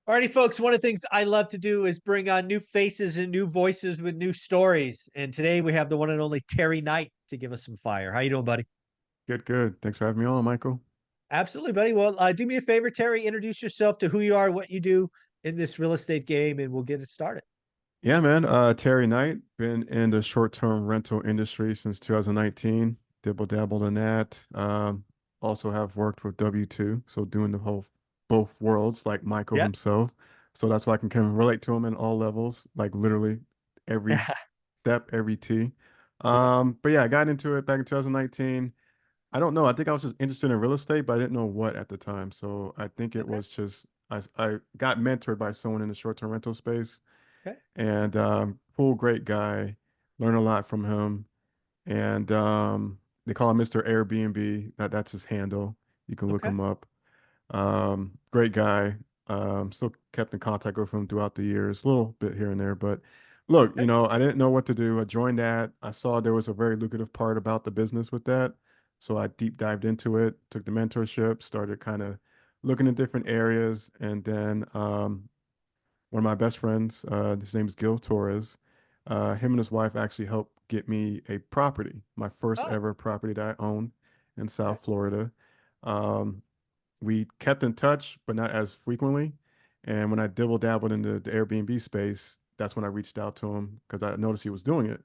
Alrighty, folks. One of the things I love to do is bring on new faces and new voices with new stories. And today we have the one and only Terry Knight to give us some fire. How you doing, buddy? Good, good. Thanks for having me on, Michael. Absolutely, buddy. Well, do me a favor, Terry. Introduce yourself to who you are, what you do in this real estate game, and we'll get it started. Yeah, man. Terry Knight, been in the short-term rental industry since 2019. Dibble dabbled in that. Also have worked with W2, so doing the whole both worlds, like Michael Yeah. himself. So that's why I can kind of relate to him in all levels, like literally every step, every T. Yep. But yeah, I got into it back in 2019. I don't know. I think I was just interested in real estate, but I didn't know what at the time. So I think it Okay. was just I got mentored by someone in the short-term rental space, Okay. and cool, great guy. Learned a lot from him, and they call him Mr. Airbnb. That's his handle. You can look Okay. him up. Great guy. Still kept in contact with him throughout the years, a little bit here and there. But look, Okay. I didn't know what to do. I joined that. I saw there was a very lucrative part about the business with that. So I deep dived into it, took the mentorship, started kind of looking at different areas. And then one of my best friends, his name is Gil Torres, him and his wife actually helped get me a property, my first Oh. ever property that I owned in Okay. South Florida. Um, we kept in touch, but not as frequently. And when I dibble dabbled into the Airbnb space, that's when I reached out to him because I noticed he was doing it.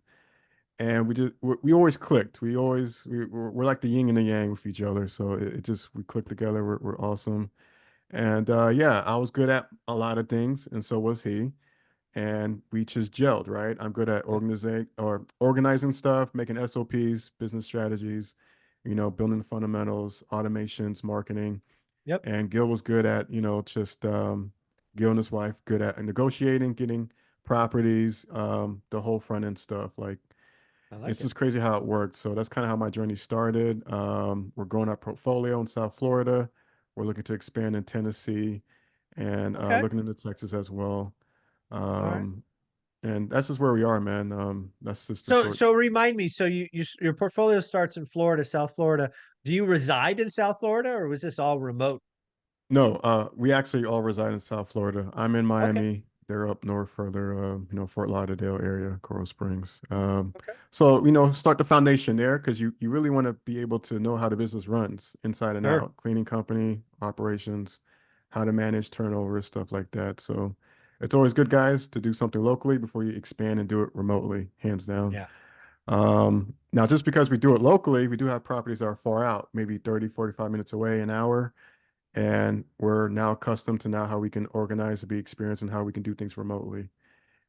And we always clicked. We're like the yin and the yang with each other. So it just we clicked together. We're awesome. And yeah, I was good at a lot of things, and so was he. And we just gelled, right? I'm good at Okay. organizing stuff, making SOPs, business strategies, building the fundamentals, automations, marketing. Yep. And Gil was good at, just Gil and his wife good at negotiating, getting properties, the whole front end stuff. Like I like it's it. just crazy how it worked. So that's kind of how my journey started. We're growing our portfolio in South Florida. We're looking to expand in Tennessee and Okay. looking into Texas as well. All right. Um, and that's just where we are, man. That's just the So, short. so remind me. So your portfolio starts in Florida, South Florida. Do you reside in South Florida, or was this all remote? No, we actually all reside in South Florida. I'm in Okay. Miami. They're up north further, Fort Lauderdale area, Coral Springs. Okay. So, start the foundation there because you really want to be able to know how the business runs inside and Sure. out, cleaning company, operations, how to manage turnover, stuff like that. So it's always good, guys, to do something locally before you expand and do it remotely, hands down. Yeah. Now, just because we do it locally, we do have properties that are far out, maybe 30, 45 minutes away, an hour. And we're now accustomed to now how we can organize to be experienced and how we can do things remotely.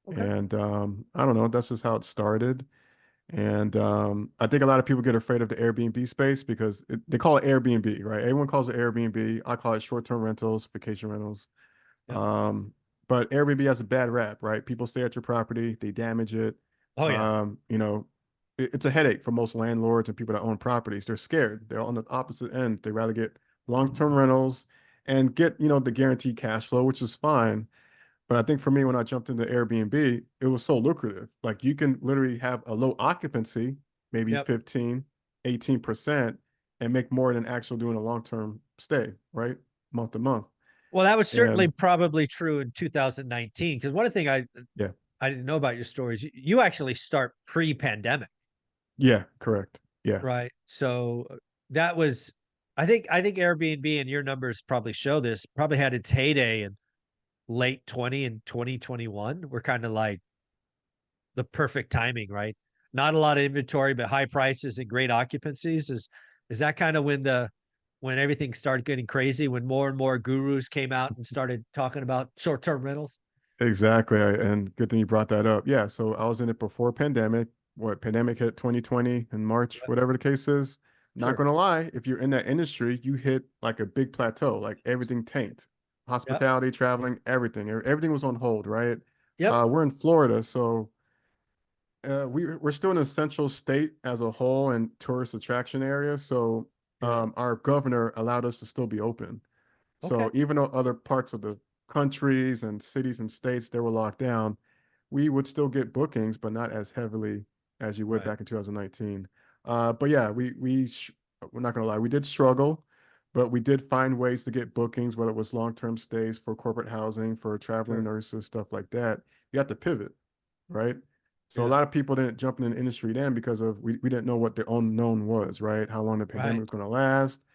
Okay. And I don't know, that's just how it started. And I think a lot of people get afraid of the Airbnb space because they call it Airbnb, right? Everyone calls it Airbnb. I call it short-term rentals, vacation rentals. Yep. Um, but Airbnb has a bad rap, right? People stay at your property, they damage it. Oh yeah. It's a headache for most landlords and people that own properties. They're scared. They're on the opposite end. They rather get long-term rentals and get, the guaranteed cash flow, which is fine. But I think for me, when I jumped into Airbnb, it was so lucrative. Like you can literally have a low occupancy, maybe Yep. 15, 18%, and make more than actual doing a long-term stay, right? Month to month. Well, that was certainly And probably true in 2019. Because one thing yeah, I didn't know about your stories, you actually start pre-pandemic, yeah, correct. Yeah, right? So that was, I think Airbnb and your numbers probably show this. Probably had its heyday in late 20 and 2021. We're kind of like the perfect timing, right? Not a lot of inventory, but high prices and great occupancies. Is that kind of when everything started getting crazy, when more and more gurus came out and started talking about short-term rentals? exactly. And good thing you brought that up. Yeah, so I was in it before pandemic. What pandemic hit 2020 in March, Yeah, whatever the case is. Not sure. gonna lie, if you're in that industry, you hit like a big plateau, like everything tanked. Yep. Hospitality, traveling, everything was on hold, right? Yep. We're in Florida, so we're still an essential state as a whole and tourist attraction area. So Yeah. our governor allowed us to still be open. Okay. So even though other parts of the countries and cities and states they were locked down, we would still get bookings, but not as heavily as you would Right. back in 2019. But yeah, we're not gonna lie, we did struggle, but we did find ways to get bookings, whether it was long-term stays for corporate housing, for traveling Sure. nurses, stuff like that. You have to pivot, right? So a Yeah. lot of people didn't jump in the industry then because of we didn't know what the unknown was, right? How long the pandemic Right. was going to last,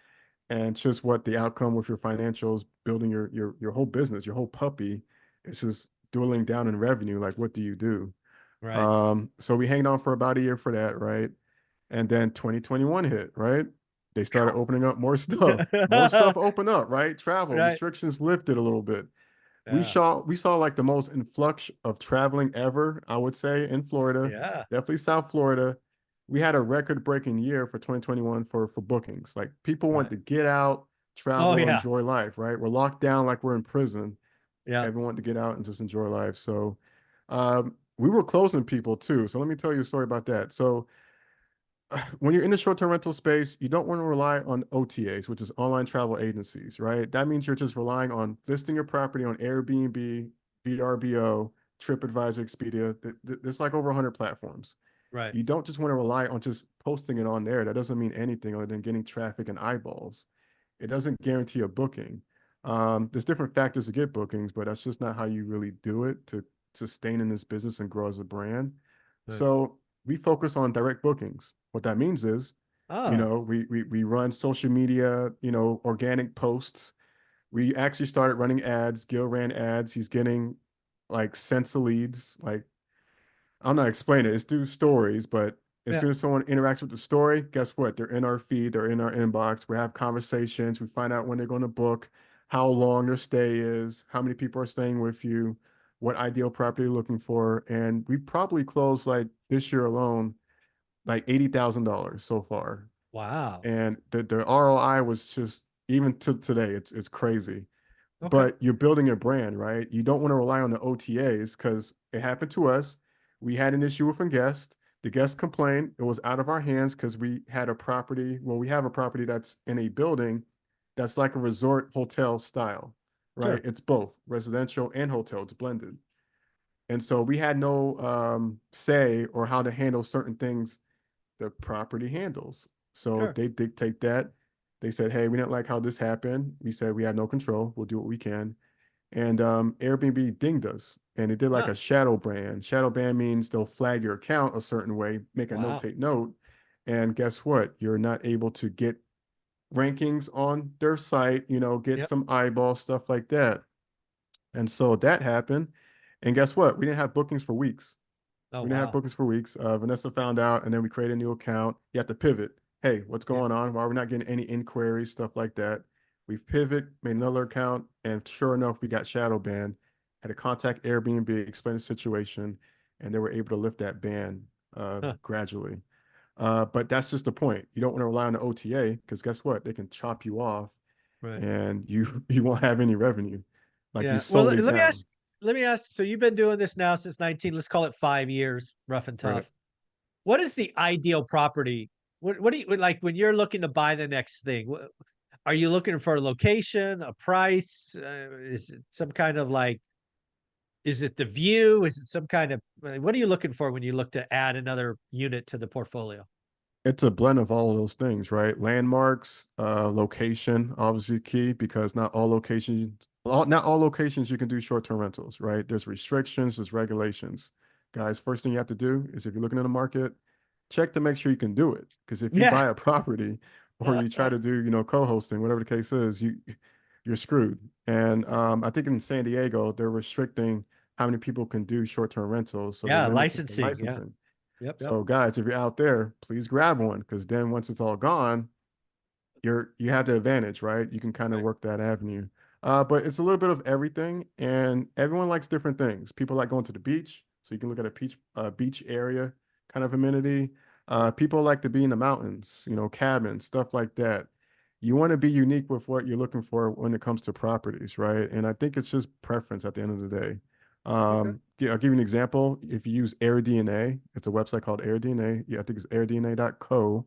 and just what the outcome with your financials, building your whole business, your whole puppy, it's just dwindling down in revenue. Like, what do you do? Right. So we hanged on for about a year for that, right? And then 2021 hit, right? They started opening up more stuff. More stuff opened up, right? Travel Right. restrictions lifted a little bit. We Yeah. saw we saw like the most influx of traveling ever, I would say, in Florida, Yeah. definitely South Florida. We had a record-breaking year for 2021 for bookings. Like people want Right. to get out, Oh travel, yeah. enjoy life, right? We're locked down like we're in prison. Yeah. Everyone wanted to get out and just enjoy life. So we were closing people too. So let me tell you a story about that. So when you're in the short-term rental space, you don't want to rely on OTAs, which is online travel agencies, right? That means you're just relying on listing your property on Airbnb, VRBO, TripAdvisor, Expedia. There's like over 100 platforms. Right. You don't just want to rely on just posting it on there. That doesn't mean anything other than getting traffic and eyeballs. It doesn't guarantee a booking. There's different factors to get bookings, but that's just not how you really do it to sustain in this business and grow as a brand. Right. So we focus on direct bookings. What that means is, Oh, we run social media, organic posts. We actually started running ads. Gil ran ads. He's getting like cents of leads. Like I'm not explaining it. It's through stories, but as yeah. soon as someone interacts with the story, guess what? They're in our feed, they're in our inbox. We have conversations. We find out when they're going to book, how long their stay is, how many people are staying with you, what ideal property you're looking for. And we probably closed like this year alone, like $80,000 so far. Wow. And the ROI was just even to today, it's crazy. Okay. But you're building a brand, right? You don't want to rely on the OTAs because it happened to us. We had an issue with a guest. The guest complained. It was out of our hands because we had a property. Well, we have a property that's in a building that's like a resort hotel style, right? Sure. It's both residential and hotel. It's blended. And so we had no say or how to handle certain things the property handles. So Sure. they dictate that. They said, hey, we didn't like how this happened. We said we had no control. We'll do what we can. And Airbnb dinged us. And it did like Huh. a shadow ban. Shadow ban means they'll flag your account a certain way, make a Wow. notate note. And guess what? You're not able to get rankings on their site, get Yep. some eyeball stuff like that. And so that happened. And guess what? We didn't have bookings for weeks. Oh, We didn't have wow. bookings for weeks. Vanessa found out, and then we created a new account. You have to pivot. Hey, what's Yeah. going on? Why are we not getting any inquiries, stuff like that? We've pivot, made another account, and sure enough, we got shadow banned. Had to contact Airbnb, explain the situation, and they were able to lift that ban Huh. gradually. But that's just the point. You don't want to rely on the OTA because guess what? They can chop you off, Right. and you won't have any revenue. Like you're Yeah. Well, solely let me down. ask. Let me ask. So you've been doing this now since 19. Let's call it 5 years, rough and Right. tough. What is the ideal property? What do you like when you're looking to buy the next thing? Are you looking for a location, a price? Is it some kind of like? Is it the view? Is it some kind of? What are you looking for when you look to add another unit to the portfolio? It's a blend of all of those things, right? Landmarks, location, obviously key because not all locations you can do short-term rentals, right? There's restrictions, there's regulations. Guys, first thing you have to do is if you're looking in the market, check to make sure you can do it. Because if you Yeah. buy a property or you try to do, co-hosting, whatever the case is, you're screwed. And I think in San Diego, they're restricting how many people can do short-term rentals, so they're Yeah. limiting the Licensing. Yeah. licensing. Yep. Yep. So guys, if you're out there, please grab one because then once it's all gone, you have the advantage, right? You can kind of Right. work that avenue. But it's a little bit of everything, and everyone likes different things. People like going to the beach, so you can look at a beach area kind of amenity. People like to be in the mountains, cabins, stuff like that. You want to be unique with what you're looking for when it comes to properties, right? And I think it's just preference at the end of the day. Okay. Yeah, I'll give you an example. If you use AirDNA, it's a website called AirDNA. Yeah, I think it's airdna.co.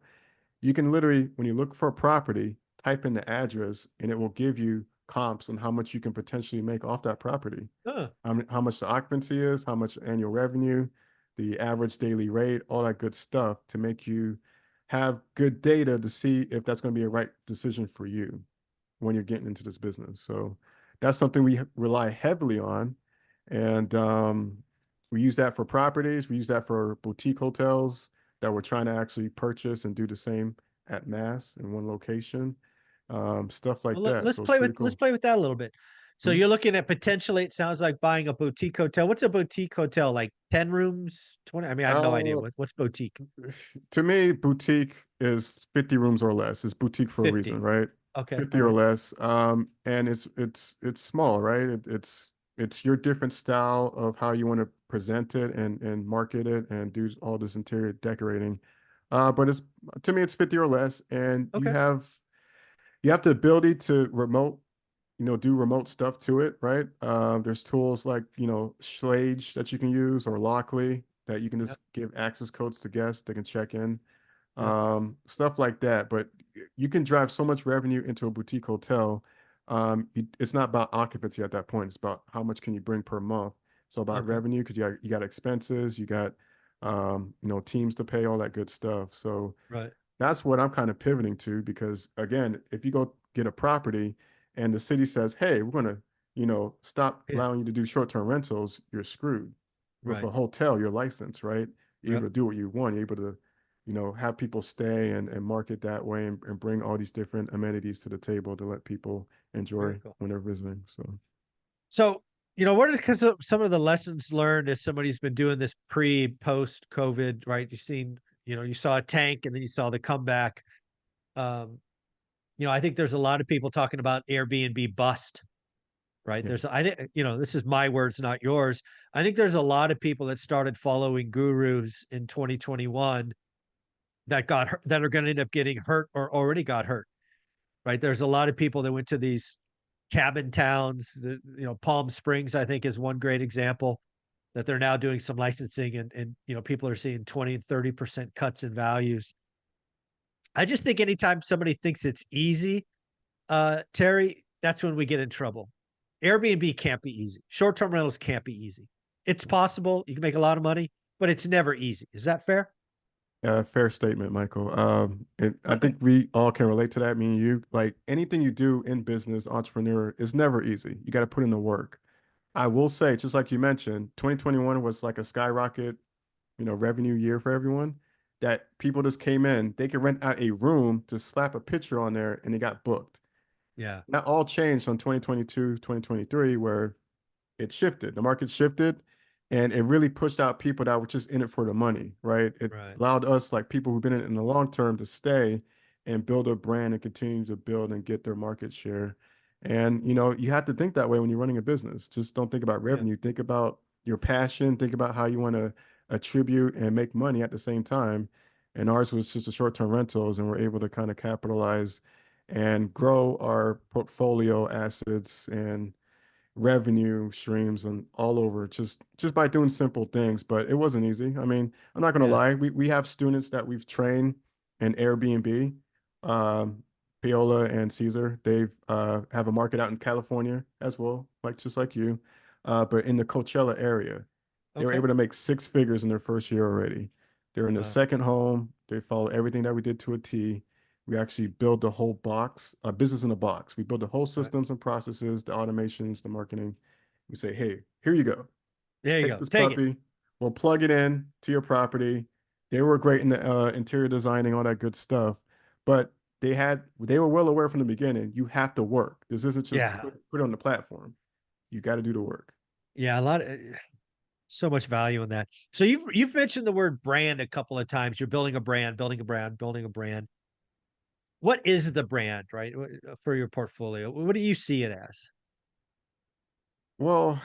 You can literally, when you look for a property, type in the address and it will give you comps on how much you can potentially make off that property. Huh. How much the occupancy is, how much annual revenue, the average daily rate, all that good stuff to make you have good data to see if that's going to be a right decision for you. when you're getting into this business. So that's something we rely heavily on. And we use that for properties. We use that for boutique hotels that we're trying to actually purchase and do the same at mass in one location, stuff like Well, that. let's So it's play pretty with cool. that a little bit. So Mhm. you're looking at potentially, it sounds like buying a boutique hotel. What's a boutique hotel? Like 10 rooms, 20? I mean, I have no idea. Uh, What's boutique? to me, boutique is 50 rooms or less. It's boutique for a reason, 50. right? Okay. 50 All or right. less. And it's small, right? It's your different style of how you want to present it and market it and do all this interior decorating. But it's to me, it's 50 or less, and Okay. you have the ability to remote, do remote stuff to it, right? There's tools like, Schlage that you can use or Lockly that you can Yep. just give access codes to guests that can check in, Yep. stuff like that. But you can drive so much revenue into a boutique hotel. It's not about occupancy at that point. It's about how much can you bring per month. So about Okay. revenue because you got expenses, you got teams to pay, all that good stuff. So Right. that's what I'm kind of pivoting to because again, if you go get a property and the city says, "Hey, we're going to, stop Yeah. allowing you to do short-term rentals," you're screwed. With Right. a hotel, you're licensed, right? You're able Yep. to do what you want. You're able to, have people stay and market that way and bring all these different amenities to the table to let people Very enjoy cool. when they're visiting. So, So, what are some of the lessons learned as somebody's been doing this post COVID, right? You've seen, you saw a tank and then you saw the comeback. Um, I think there's a lot of people talking about Airbnb bust, right? yeah, I think, this is my words, not yours. I think there's a lot of people that started following gurus in 2021 that got hurt, that are going to end up getting hurt or already got hurt, right? There's a lot of people that went to these cabin towns. Palm Springs, I think, is one great example that they're now doing some licensing and people are seeing 20 and 30% cuts in values. I just think anytime somebody thinks it's easy, Terry, that's when we get in trouble. Airbnb can't be easy. Short-term rentals can't be easy. It's possible. You can make a lot of money, but it's never easy. Is that fair? fair statement, Michael. I Okay. think we all can relate to that. Me and you, like anything you do in business, entrepreneur, is never easy. You got to put in the work. I will say, just like you mentioned, 2021 was like a skyrocket, revenue year for everyone. That people just came in, they could rent out a room to slap a picture on there and they got booked. Yeah. That all changed on 2022, 2023, where it shifted. The market shifted and it really pushed out people that were just in it for the money, right? It Right. allowed us, like people who've been in it in the long term, to stay and build a brand and continue to build and get their market share. And, you have to think that way when you're running a business. Just don't think about Yeah. revenue. Think about your passion. Think about how you want to attribute and make money at the same time. And ours was just a short-term rentals, and we're able to kind of capitalize and grow our portfolio assets and revenue streams and all over just by doing simple things. But it wasn't easy. I mean, I'm not gonna Yeah. lie, we have students that we've trained in Airbnb. um Paola and Caesar, they've have a market out in California as well, like just like you, but in the Coachella area. They were Okay. able to make six figures in their first year already. They're in their Wow. second home. They follow everything that we did to a T. We actually build the whole box, a business in a box. We build the whole Right. systems and processes, the automations, the marketing. We say, hey, here you go. There you Take go. this Take it. puppy. We'll plug it in to your property. They were great in the interior designing, all that good stuff. But they were well aware from the beginning. You have to work. This isn't just Yeah. put it on the platform. You got to do the work. Yeah. A lot of so much value in that. So you've mentioned the word brand a couple of times. You're building a brand, building a brand, building a brand. What is the brand, right? For your portfolio? What do you see it as? Well,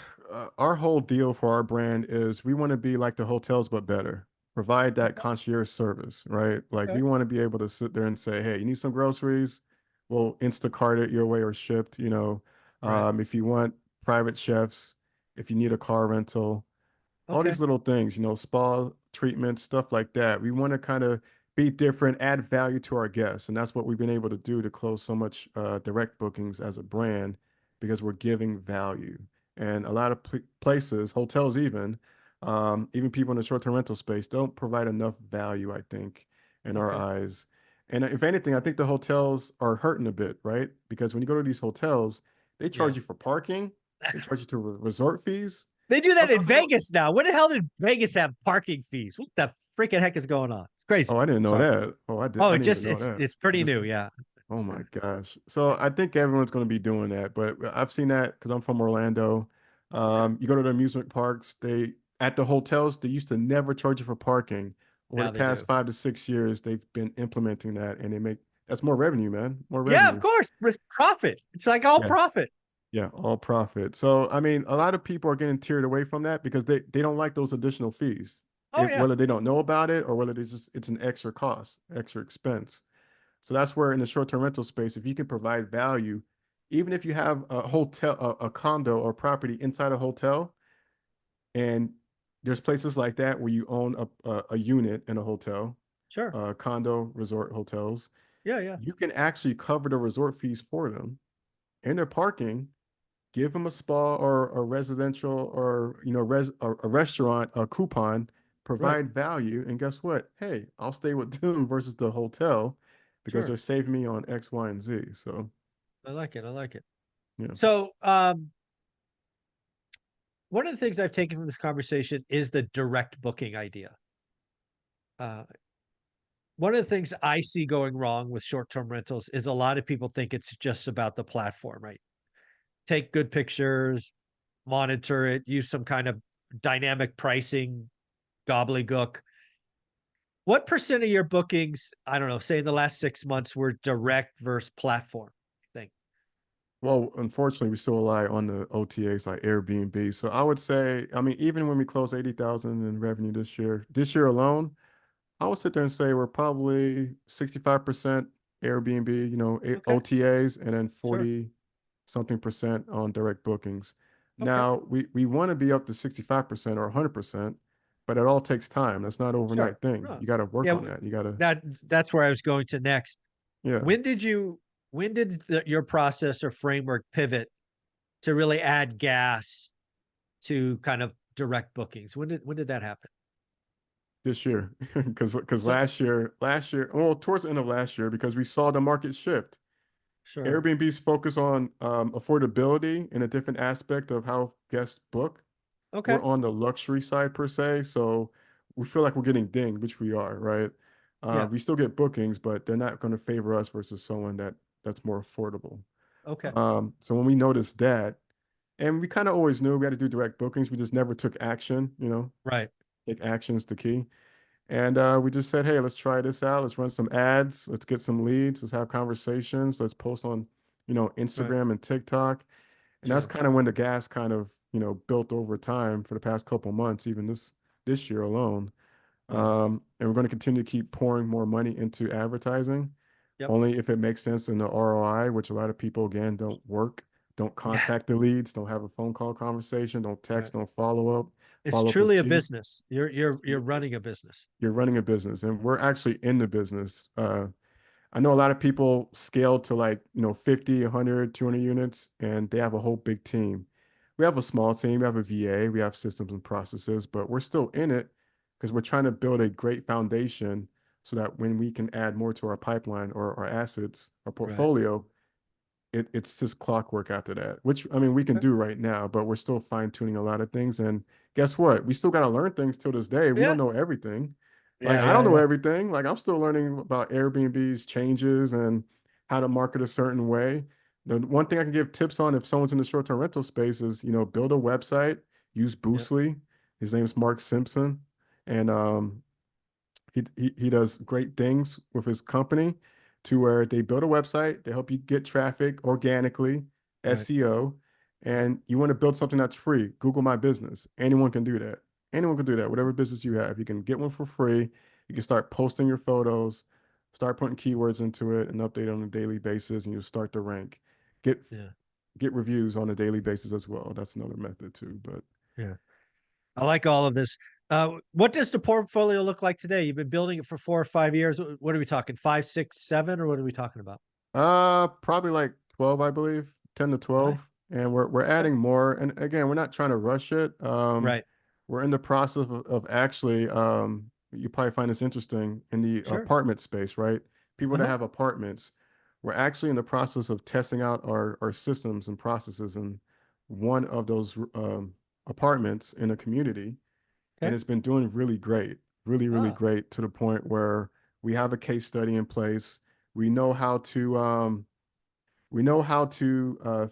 our whole deal for our brand is we want to be like the hotels, but better. Provide that Okay. concierge service, right? Like Okay. we want to be able to sit there and say, "Hey, you need some groceries? We'll Instacart it your way or shipped." Right. If you want private chefs, if you need a car rental, all Okay. these little things, spa treatments, stuff like that. We want to kind of be different, add value to our guests. And that's what we've been able to do to close so much direct bookings as a brand because we're giving value. And a lot of places, hotels even people in the short-term rental space don't provide enough value, I think, in our Okay. eyes. And if anything, I think the hotels are hurting a bit, right? Because when you go to these hotels, they Yeah. charge you for parking, they charge you to resort fees. They do that in Sometimes they don't. Vegas now. What the hell did Vegas have parking fees? What the freaking heck is going on? It's crazy. Oh, I didn't know Sorry. that. Oh, I did. Oh, I it didn't even just know that. it's I pretty just. new. Yeah. Oh my gosh. So I think everyone's going to be doing that, but I've seen that because I'm from Orlando. Yeah. You go to the amusement parks, they at the hotels, they used to never charge you for parking. Over the Now they past do. 5 to 6 years, they've been implementing that and they make that's more revenue, man. More Yeah, of revenue. course. Profit. It's like all Yeah. profit. Yeah, all profit. So I mean, a lot of people are getting tiered away from that because they don't like those additional fees. Oh yeah. Whether they don't know about it or whether it's an extra cost, extra expense. So that's where in the short-term rental space, if you can provide value, even if you have a hotel, a condo or property inside a hotel, and there's places like that where you own a unit in a hotel, Sure. condo, resort hotels, Yeah, yeah. you can actually cover the resort fees for them and their parking, give them a spa or a residential or a restaurant, a coupon, Right. provide value, and guess what? Hey, I'll stay with them versus the hotel because they're Sure. saving me on X, Y, and Z. So I like it. I like it. yeah. So, one of the things I've taken from this conversation is the direct booking idea. Uh, one of the things I see going wrong with short-term rentals is a lot of people think it's just about the platform, right? Take good pictures, monitor it, use some kind of dynamic pricing gobbledygook. What percent of your bookings, I don't know, say in the last 6 months, were direct versus platform thing? Well, unfortunately, we still rely on the OTAs like Airbnb. So I would say, I mean, even when we close 80,000 in revenue this year alone, I would sit there and say we're probably 65% Airbnb, Okay, OTAs, and then sure. 40 something percent on direct bookings. Okay, Now, we want to be up to 65% or 100%, but it all takes time. That's not an sure. overnight thing. No. You got to Yeah, work on that. You got to, that's where I was going to next. yeah. When did you when did your process or framework pivot to really add gas to kind of direct bookings? When did that happen? This year, because So last year, well, towards the end of last year, because we saw the market shift. sure. Airbnb's focus on affordability and a different aspect of how guests book. We're Okay. on the luxury side per se, so we feel like we're getting dinged, which we are, right? Yeah. We still get bookings, but they're not going to favor us versus someone that's more affordable. Okay. So when we noticed that, and we kind of always knew we had to do direct bookings, we just never took action. Right. Take action is the key. And we just said, hey, let's try this out. Let's run some ads. Let's get some leads. Let's have conversations. Let's post on, Right. Instagram and TikTok. And that's Sure. kind of when the gas kind of, built over time for the past couple months, even this year alone. Wow. And we're going to continue to keep pouring more money into advertising, Yep. only if it makes sense in the ROI, which a lot of people again don't Yeah. contact the leads, don't have a phone call conversation, don't Right. text, don't follow up. It's Follow up is truly a key. business. You're running a business. You're running a business, and we're actually in the business. I know a lot of people scale to like, 50, 100, 200 units, and they have a whole big team. We have a small team, we have a VA, we have systems and processes, but we're still in it because we're trying to build a great foundation so that when we can add more to our pipeline or our assets, our Right. portfolio, it's just clockwork after that, which I mean we can Okay. do right now, but we're still fine tuning a lot of things. And guess what? We still got to learn things till this day. We Yeah. don't know everything. Like Yeah. I don't Yeah. know Yeah. everything. Like I'm still learning about Airbnb's changes and how to market a certain way. The one thing I can give tips on if someone's in the short-term rental space is, build a website, use Yep. Boostly. His name's Mark Simpson, and he does great things with his company to where they build a website, they help you get traffic organically, Right. SEO, and you want to build something that's free. Google My Business. Anyone can do that. Anyone can do that. Whatever business you have, you can get one for free. You can start posting your photos, start putting keywords into it, and update it on a daily basis, and you'll start to rank. Get Yeah. get reviews on a daily basis as well. That's another method too. But Yeah. I like all of this. What does the portfolio look like today? You've been building it for 4 or 5 years. What are we talking? Five, six, seven, or what are we talking about? probably like 12, I believe, 10 to Nice. 12. And we're Okay. adding more. And again, we're not trying to rush it. Right. We're in the process of actually, you probably find this interesting in the Sure. apartment space, right? people that Uh-huh. have apartments. We're actually in the process of testing out our systems and processes in one of those apartments in a community, and Okay. it's been doing really great, really, really Ah, great to the point where we have a case study in place. We know how to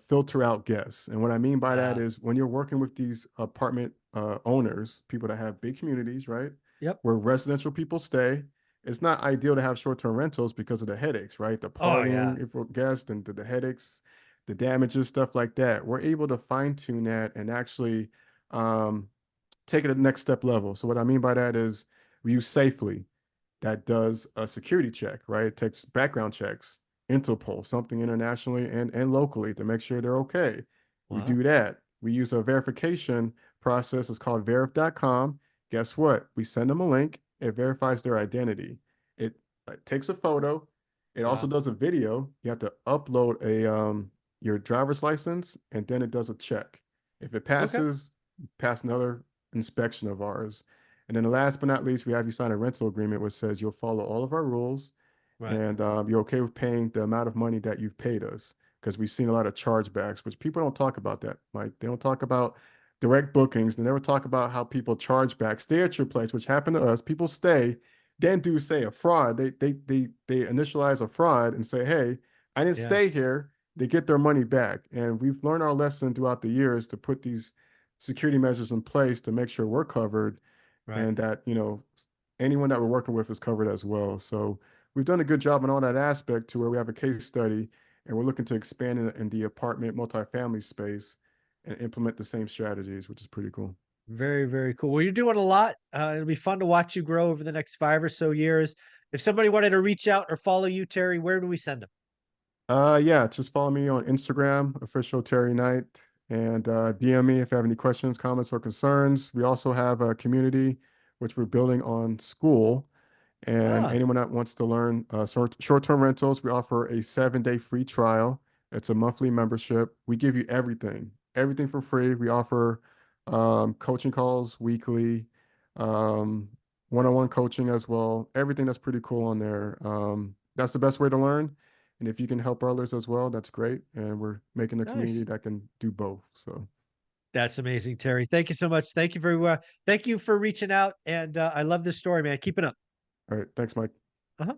filter out guests. And what I mean by that ah, is when you're working with these apartment owners, people that have big communities, right, yep. where residential people stay, it's not ideal to have short-term rentals because of the headaches, right? The Oh, yeah. partying if we're guests and the headaches, the damages, stuff like that. We're able to fine tune that and actually um, take it to the next step level. So what I mean by that is we use safely that does a security check, right? It takes background checks, Interpol, something internationally and locally to make sure they're okay. We Wow. do that. We use a verification process. It's called verif.com. Guess what? We send them a link. It verifies their identity. It takes a photo. It also Wow. does a video. You have to upload your driver's license, and then it does a check. If it Okay. passes, pass another inspection of ours. And then last but not least, we have you sign a rental agreement which says you'll follow all of our rules Right. and you're okay with paying the amount of money that you've paid us. Because we've seen a lot of chargebacks, which people don't talk about that. Like they don't talk about direct bookings. They never talk about how people charge back, stay at your place, which happened to us. People stay, then do say a fraud. They initialize a fraud and say, hey, I didn't Yeah. stay here. They get their money back. And we've learned our lesson throughout the years to put these security measures in place to make sure we're covered Right. and that anyone that we're working with is covered as well. So we've done a good job on all that aspect to where we have a case study and we're looking to expand in the apartment multifamily space and implement the same strategies, which is pretty cool. Very, very cool. Well, you're doing a lot. It'll be fun to watch you grow over the next 5 or so years. If somebody wanted to reach out or follow you, Terry, where do we send them? Yeah, just follow me on Instagram, official Terry Knight, and DM me if you have any questions, comments, or concerns. We also have a community which we're building on school. And Ah, anyone that wants to learn short-term rentals, we offer a 7-day free trial. It's a monthly membership. We give you everything, everything for free. We offer coaching calls weekly, um, one-on-one coaching as well. Everything that's pretty cool on there. That's the best way to learn. And if you can help others as well, that's great. And we're making a community nice. that can do both. So, That's amazing, Terry. Thank you so much. Thank you thank you for reaching out. And I love this story, man. Keep it up. all right. Thanks, Mike. Uh-huh.